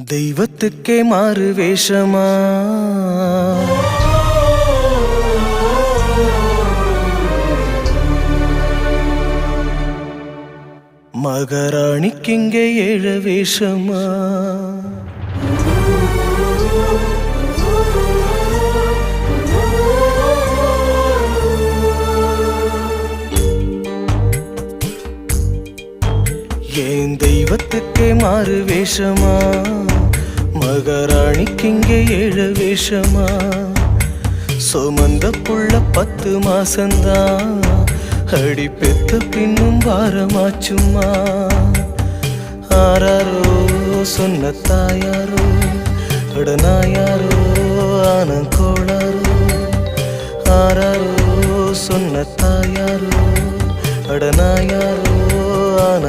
தெய்வத்துக்கே மாறு வேஷமா மகாராணிக்கிங்கே ஏழு வேஷமா ஏன் தெய்வத்துக்கே மாறு வேஷமா மகாராணிக்கிங்கே ஏழு வேஷமா சுமந்த புள்ள 10 மாசந்தான் அடி பெத்த பின்னும் வாரமாச்சுமா ஆராரோ சொன்ன தாயாரோ அடனாயாரோ ஆன கோளாரோ ஆராரோ சொன்ன தாயாரோ அடனாயாரோ ஆன